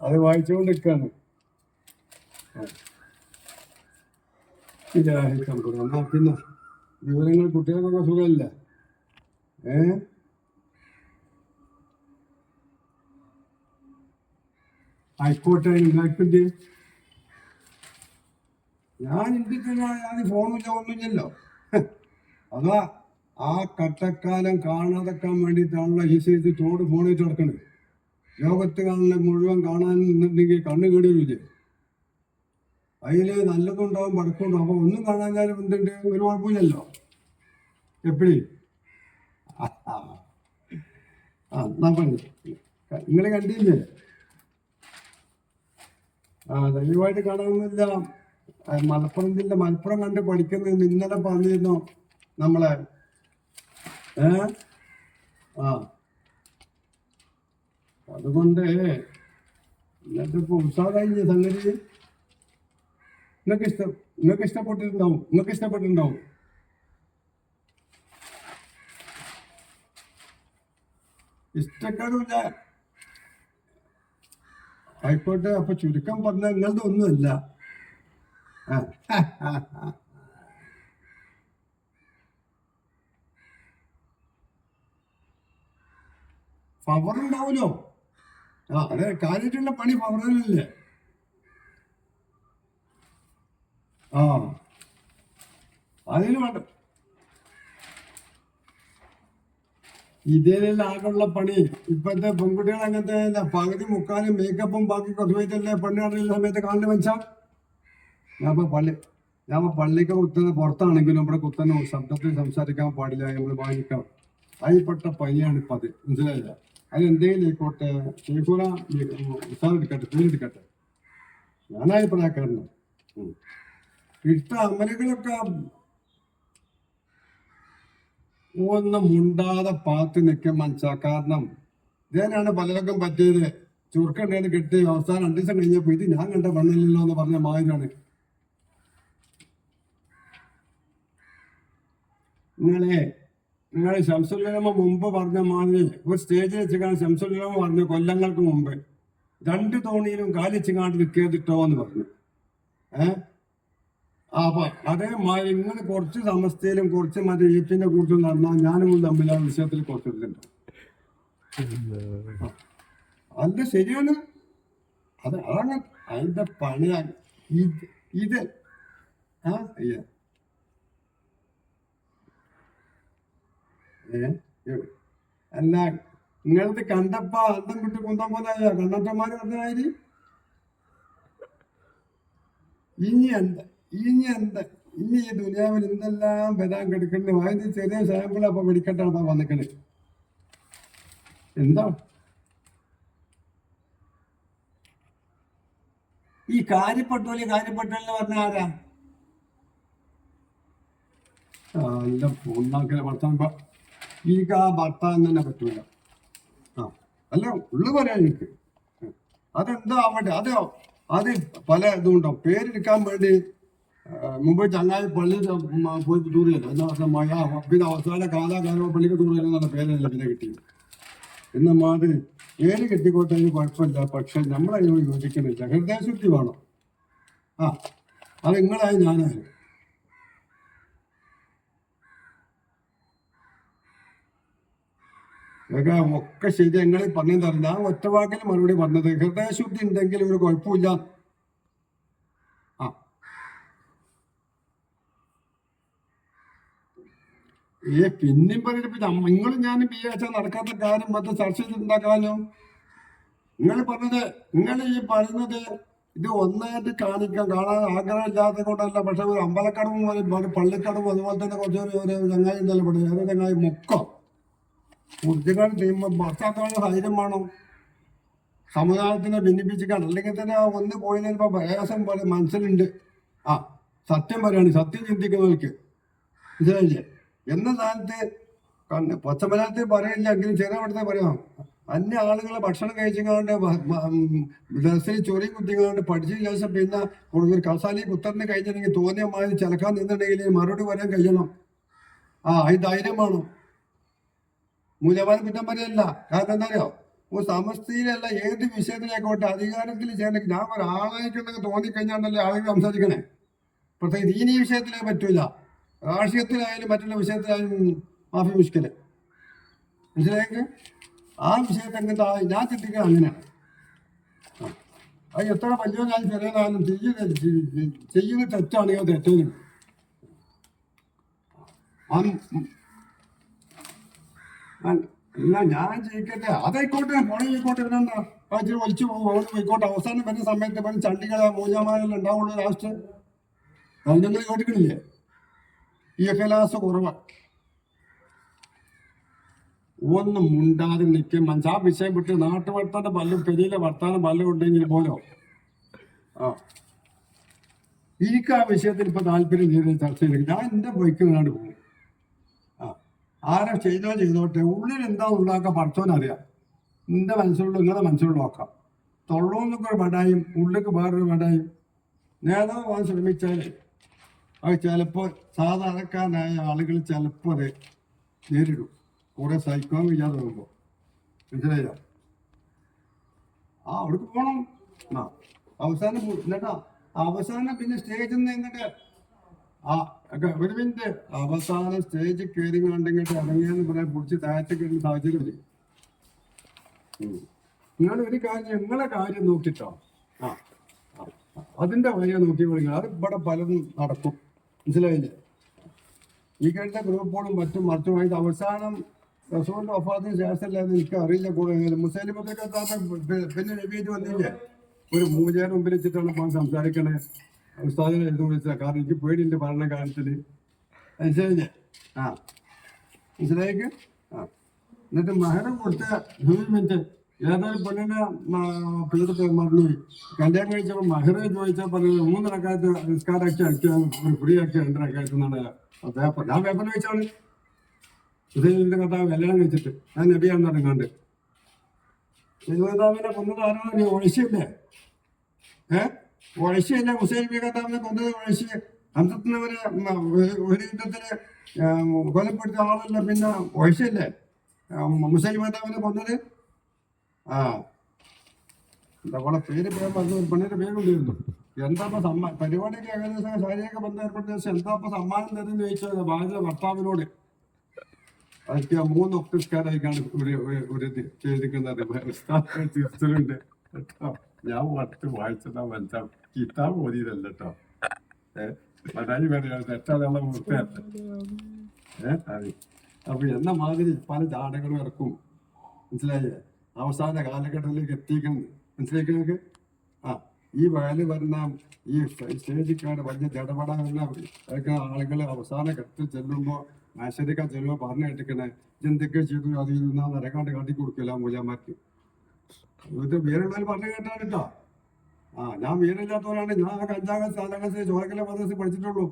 അത് വായിച്ചുകൊണ്ടിരിക്കാണ്. പിന്നെ വിവരങ്ങൾ കുട്ടികൾക്കൊക്കെ സുഖമല്ലേ? ആയിക്കോട്ടെ. ഉണ്ടാക്കിട്ട് ഞാൻ ഞാൻ ഫോണില്ല ഒന്നുമില്ലല്ലോ. അതാ ആ കട്ടക്കാലം കാണാതെക്കാൻ വേണ്ടിയിട്ടാണല്ലോ ഈ സൈസ് തോട് ഫോണിട്ട് നടക്കണത്. ലോകത്ത് കാണുന്ന മുഴുവൻ കാണാൻ നിന്നുണ്ടെങ്കിൽ കണ്ണ് കേടില്ലേ? അതില് നല്ലതുണ്ടാവും പടക്കമുണ്ടാവും. അപ്പൊ ഒന്നും കാണാഞ്ഞാലും എന്തുണ്ട്, ഒരു കുഴപ്പമില്ലല്ലോ. എപ്പഴേ നിങ്ങൾ കണ്ടില്ലേ? ദയവായിട്ട് കാണാനൊന്നുമില്ല. മലപ്പുറം കണ്ട് പഠിക്കുന്നത് ഇന്നലെ പറഞ്ഞിരുന്നു നമ്മളെ. അതുകൊണ്ട് എന്നിട്ടിപ്പോ ഉത്സാഹമായി സംഗതി. നിങ്ങൾക്ക് ഇഷ്ടപ്പെട്ടിട്ടുണ്ടാവും. ഇഷ്ടക്കാരുമില്ല. ആയിക്കോട്ടെ. അപ്പൊ ചുരുക്കം പറഞ്ഞാൽ നിങ്ങളുടെ ഒന്നുമല്ല. പവർ ഉണ്ടാവൂലോ. അതെ, കാര്യമായിട്ടുള്ള പണി പവറിലല്ലേ? അതിന് വേണ്ട. ഇതേലുള്ള ആകുള്ള പണി. ഇപ്പോഴത്തെ പെൺകുട്ടികൾ അങ്ങനത്തെ പകുതി മുക്കാലും മേക്കപ്പും ബാക്കി കൊതുവൈറ്റല്ലേ പെണ്ണ് കാണുന്ന സമയത്ത് കാണുന്ന മനസ്സാ. ഞാൻ പള്ളിക്ക് കുത്തുന്ന പുറത്താണെങ്കിലും നമ്മുടെ കുത്തുന്ന ശബ്ദത്തിൽ സംസാരിക്കാൻ പാടില്ല. നമ്മൾ വാങ്ങിക്കണം. അതിൽപ്പെട്ട പനിയാണ് ഇപ്പം അത്. മനസ്സിലായില്ല? അതെന്തെങ്കിലും ആയിക്കോട്ടെ. ഷെയ്ഖുന ഉസാറെടുക്കട്ടെ, പേരെടുക്കട്ടെ. ഞാനഭിപ്രായക്കാരനാണ്. ഇട്ട അമലുകളൊക്കെ ഒന്നും മുണ്ടാതെ പാത്ത് നിൽക്കാൻ മനസ്സാ. കാരണം ഇതേനാണ് പലർക്കും പറ്റിയത്. ചുരുക്കുണ്ടെന്ന് കിട്ടി അവസാനം 2 ദിവസം കഴിഞ്ഞപ്പോ ഇത് ഞാൻ കണ്ട വന്നില്ലല്ലോ എന്ന് പറഞ്ഞ മാതിരിയാണ്. നിങ്ങളെ ശംസുലുലമ മുമ്പ് പറഞ്ഞ മാതിരി ഒരു സ്റ്റേജിൽ വെച്ചാണ് ശംസുലുലമ പറഞ്ഞു കൊല്ലങ്ങൾക്ക് മുമ്പ് 2 തോണിയിലും കാലിച്ചുകാണ്ട് നിൽക്കേതിട്ടോ എന്ന് പറഞ്ഞു. അപ്പൊ അതേമാതിരി ഇങ്ങനെ കുറച്ച് സമസ്തയിലും കുറച്ച് മറ്റേ ഈപ്പിന്റെ കൂട്ടും നടന്നാൽ ഞാനും തമ്മിൽ ആ വിഷയത്തിൽ കുറച്ചിട്ടുണ്ട്. അല്ല, ശരിയാണ്. അതാണ് അതിന്റെ പണിയാണ് ഇത്. അല്ല, നിങ്ങളത് കണ്ടപ്പോ അന്തം വിട്ട് കുന്തം പോലെ കണ്ണട്ടന്മാര് പറഞ്ഞായി. ഇനി ഈ ദുനിയാവിൽ എന്തെല്ലാം വരാൻ കിടക്കുന്നത്. അതിന് ചെറിയ സാമ്പിൾ അപ്പൊ വെടിക്കെട്ടാണ് വന്നിക്കണേ. എന്താ ഈ കാര്യപ്പെട്ടോന്ന് പറഞ്ഞ ആരാ? എല്ലാം ഒന്നാക്കിയ ഭർത്താൻ. എനിക്ക് ആ ഭർത്താൻ തന്നെ പറ്റൂല. അല്ല, ഉള്ളു പറയാൻ എനിക്ക്. അതെന്താ ആവട്ടെ. അത് പല ഇതുണ്ടാവും. പേരെടുക്കാൻ വേണ്ടി മുമ്പ് ചങ്ങായി പള്ളി പോയി ടൂറിയല്ലോ. എന്താ പറഞ്ഞ പിന്നെ അവസാന കാലാകാലം പള്ളിക്ക് ടൂറിയെന്നുള്ള പേരല്ല പിന്നെ കിട്ടിയത്. എന്ന മാതിരി പേര് കിട്ടിക്കോട്ടെ, കുഴപ്പമില്ല. പക്ഷെ നമ്മളതിനോട് യോജിക്കുന്നില്ല. ഹൃദയശുദ്ധി വേണം. അത് നിങ്ങളായി ഞാനായി. ഒക്കെ ശരി. നിങ്ങൾ പറഞ്ഞു തരാം. ഞാൻ ഒറ്റവാക്കിൽ മറുപടി പറഞ്ഞത് ഹൃദയശുദ്ധി ഉണ്ടെങ്കിൽ ഒരു കുഴപ്പമില്ല. പിന്നെയും പറഞ്ഞിട്ട് നിങ്ങളും ഞാനും വിചാരിച്ചാൽ നടക്കാത്ത കാര്യം മറ്റേ ചർച്ച ചെയ്തിട്ടുണ്ടാക്കാനോ. നിങ്ങൾ ഈ പറയുന്നത് ഇത് ഒന്നായിട്ട് കാണാൻ ആഗ്രഹമില്ലാത്ത കൊണ്ടല്ല. പക്ഷെ ഒരു അമ്പലക്കടവും പള്ളിക്കടവും അതുപോലെ തന്നെ കുറച്ചൊരു ചങ്ങായി ഉണ്ടല്ലോ ഇവിടെ. ഏതൊരു ചങ്ങായി മുക്കം കുർജികൾ ചെയ്യുമ്പോൾ ഭർത്താക്കളുടെ ധൈര്യം വേണം. സമുദായത്തിനെ ഭിന്നിപ്പിച്ചിക്കാണ്. അല്ലെങ്കിൽ തന്നെ ഒന്ന് പോയതിനിപ്പോ പ്രയാസം പോലെ മനസ്സിലുണ്ട്. സത്യം പറയാണ്. സത്യം ചിന്തിക്കുന്നവർക്ക് മനസ്സിലായില്ലേ? എന്ന കാലത്ത് പച്ചമലയാളത്തിൽ പറയില്ല എങ്കിലും ചെറിയ അവിടുത്തെ പറയാം. അന്യ ആളുകളെ ഭക്ഷണം കഴിച്ചുകൊണ്ട് ഡ്രസ്സിൽ ചൊറി കുത്തിക്കൊണ്ട് പഠിച്ച ശേഷം പിന്നെ ഒരു കസാലി കുത്തറിന് കഴിഞ്ഞിട്ടുണ്ടെങ്കിൽ തോന്നിയ മാതിരി ചിലക്കാൻ നിന്നുണ്ടെങ്കിൽ മറുപടി പറയാൻ കഴിയണം. അത് ധൈര്യം വേണം. മൂല്യവാൻ കുറ്റം പറയല്ല. കാരണം എന്താ അറിയോ? സമസ്തയിലല്ല ഏത് വിഷയത്തിലായിക്കോട്ടെ അധികാരത്തിൽ ചെയ്യണമെങ്കിൽ ഞാൻ ഒരാളായിട്ടുണ്ടെങ്കിൽ തോന്നിക്കഴിഞ്ഞാണ്ടല്ലേ ആളുകൾ സംസാരിക്കണേ. പ്രത്യേകിച്ച് ദീനീ വിഷയത്തിലേ പറ്റൂല, രാഷ്ട്രീയത്തിലായാലും മറ്റുള്ള വിഷയത്തിലായാലും മാഫി മുഷ്കില്. മനസ്സിലായെങ്കിൽ ആ വിഷയത്തെ എങ്ങനത്തെ ഞാൻ ചിന്തിക്കുക അങ്ങനെയാണ്. അത് എത്ര വലിയവനായാലും ചെറിയനായാലും ചെയ്യുന്ന തെറ്റാണെങ്കിൽ തെറ്റേനും ഇല്ല ഞാൻ ജയിക്കട്ടെ അതായിക്കോട്ടെ പോണെങ്കിക്കോട്ടെ ഇവനെന്താ ഇച്ചിരി വലിച്ചു പോകും അവിടെ പോയിക്കോട്ടെ. അവസാനം വരുന്ന സമയത്ത് ഇവൻ ചണ്ടികളെ മൂലമാരെല്ലാം ഉണ്ടാവുള്ളൂ ലാസ്റ്റ്. അത് ഞങ്ങൾ കേട്ടിക്കണില്ലേ ഈ കലാസ് കുറവാണ്. ഒന്നും മുണ്ടാതെ നിൽക്കും മനുഷ്യ ആ വിഷയം വിട്ട് നാട്ടുവർത്താനം പല്ലും പെരിയിലെ വർത്താനം പല്ലും ഉണ്ടെങ്കിൽ പോലോ എനിക്ക് ആ വിഷയത്തിൽ ഇപ്പൊ താല്പര്യം ചെയ്ത് ചർച്ച ചെയ്ത് ഞാൻ എന്റെ ബൈക്കിനാട് പോകും. ആരെ ചെയ്തോട്ടെ, ഉള്ളിൽ എന്താ ഉണ്ടാക്കാൻ പഠിച്ചോനറിയാം. എന്റെ മനസ്സിലുള്ള നിങ്ങളുടെ മനസ്സിലുള്ള നോക്കാം. തൊള്ളോന്നൊക്കെ ഒരു പടായും ഉള്ളിലേക്ക് വേറൊരു പടായും നേതാവാൻ ശ്രമിച്ചാല് അത് ചിലപ്പോൾ സാധാരണക്കാരനായ ആളുകൾ ചിലപ്പോൾ അത് നേരിടും. കുറെ സഹിക്കാൻ വയ്യാതെ വരുമ്പോൾ മനസ്സിലായോ? അവിടേക്ക് പോണം. അവസാനം എന്നിട്ടാ അവസാനം പിന്നെ സ്റ്റേജിൽ നിന്ന് എങ്ങോട്ട് ഒരു മിനിറ്റ് അവസാനം സ്റ്റേജിൽ കയറി കണ്ടിങ്ങോട്ട് ഇറങ്ങിയെന്ന് പറയാൻ പിടിച്ച് താഴത്തേക്ക് വരുന്ന സാഹചര്യം വരും. നിങ്ങൾ ഒരു കാര്യം നിങ്ങളെ കാര്യം നോക്കിട്ടോ അതിന്റെ വഴിയെ നോക്കി വിളിക്കുക. അത് ഇവിടെ പലതും നടക്കും. മനസ്സിലായില്ലേ? ഈ കഴിഞ്ഞ ഗ്രൂപ്പുകളും മറ്റും മറ്റുമായിട്ട് അവസാനം റസൂലിന്റെ വഫാത്തിന് ശേഷമല്ലാതെ എനിക്ക് അറിയില്ല. കൂടുതൽ മുസ്ലിം പിന്നെ നബീജ് വന്നില്ലേ ഒരു മൂജാന് മുമ്പിൽ വെച്ചിട്ടാണ് ഇപ്പം സംസാരിക്കണേ. ഉസ്താദിനെ എഴുതി വിളിച്ചത്. കാരണം എനിക്ക് പേടിയുണ്ട് ഭരണ കാര്യത്തില്. മനസ്സിലായില്ലേ? മനസ്സിലായിക്ക്. എന്നിട്ട് മഹരം കൊടുത്ത 1 മിനിറ്റ് ഏതായാലും പെണ്ണിനെ പേര് മറന്നുപോയി. കല്യാണം കഴിച്ചപ്പോൾ മഹറ് ചോദിച്ചാൽ പറയുന്നത് 3 റക്അത്ത് നിസ്കാരമാക്കി അടിക്കാൻ ഫ്രീ ആക്കി 2 റക്അത്ത് എന്നാണ് പേപ്പർ. ഞാൻ പേപ്പറിൽ വെച്ചാണ് ഹുസൈനിന്റെ കഥ കല്യാണം കഴിച്ചിട്ട് ഞാൻ നബിയാണെന്ന് പറഞ്ഞാണ്ട് ഹുസൈനെ കൊന്നത് ആരാണ്? ഒഴിശല്ലേ? ഒഴിശയല്ല ഹുസൈൻ കഥാവിനെ കൊന്നത്. ഒഴിശ് അന്തത്തിനവരെ ഒരു യുദ്ധത്തില് കൊലപ്പെടുത്തിയ ആളല്ല. പിന്നെ ഒഴിശല്ലേ മുസൈൻ കഥാവിനെ കൊന്നത്? എന്താ പോലെ പേര് പറഞ്ഞു ഒരു പെണ്ണിന്റെ പേരുണ്ടായിരുന്നു. എന്താപ്പ പരിപാടിക്ക് ഏകദേശം ശാരീരിക ബന്ധം ഏർപ്പെട്ട ശേഷം എന്താപ്പ സമ്മാനം തരുന്ന ചോദിച്ചത് ഭാര്യ ഭർത്താവിനോട്. അതൊക്കെ 3 ഒക്ടസ്കാരായിക്കാണ് ഒരു ചെയ്തിരിക്കുന്നത്. തീർച്ചയുണ്ട് കേട്ടോ. ഞാൻ വട്ട് വായിച്ചതാ മനസ്സിലാവും. കിതാബ് ഓതിയതല്ല കേട്ടോ. മടായി പറയാ തെറ്റാനുള്ള വൃത്തിയല്ല. അതെ. അപ്പൊ എന്ന മാതിരി പല ജാടകളും ഇറക്കും. മനസ്സിലായില്ലേ? അവസാന കാലഘട്ടത്തിലേക്ക് എത്തിക്കണം. മനസ്സിലാക്കി. ഈ വയല് വരുന്ന ഈ സ്റ്റേജിക്കാട് വലിയ ജടപടാനുള്ള ആളുകൾ അവസാന ഘട്ടത്തിൽ ചെല്ലുമ്പോൾ ആശ്വദിക്കാൻ ചെല്ലുമ്പോൾ പറഞ്ഞു കേട്ടിക്കണേ എന്തൊക്കെ ചെയ്തു അത് ചെയ്തു നരകാണ്ട് കാട്ടി കൊടുക്കില്ല മൂലന്മാർക്ക്. ഇത് വേറുള്ളവർ പറഞ്ഞു കേട്ടാണ് കേട്ടോ. ഞാൻ വീരമില്ലാത്തവരാണ്. ഞാൻ 5ാം ക്ലാസ് 4ാം ക്ലാസ് ചോരക്കല മദ്രസയിൽ പഠിച്ചിട്ടുള്ളൂ.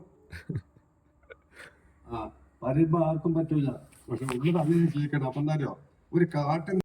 പറയുമ്പോ ആർക്കും പറ്റൂല. പക്ഷെ ഉള്ളത് അങ്ങനെ ചെയ്യിക്കണം. അപ്പം എന്താ ഒരു കാട്ടിൽ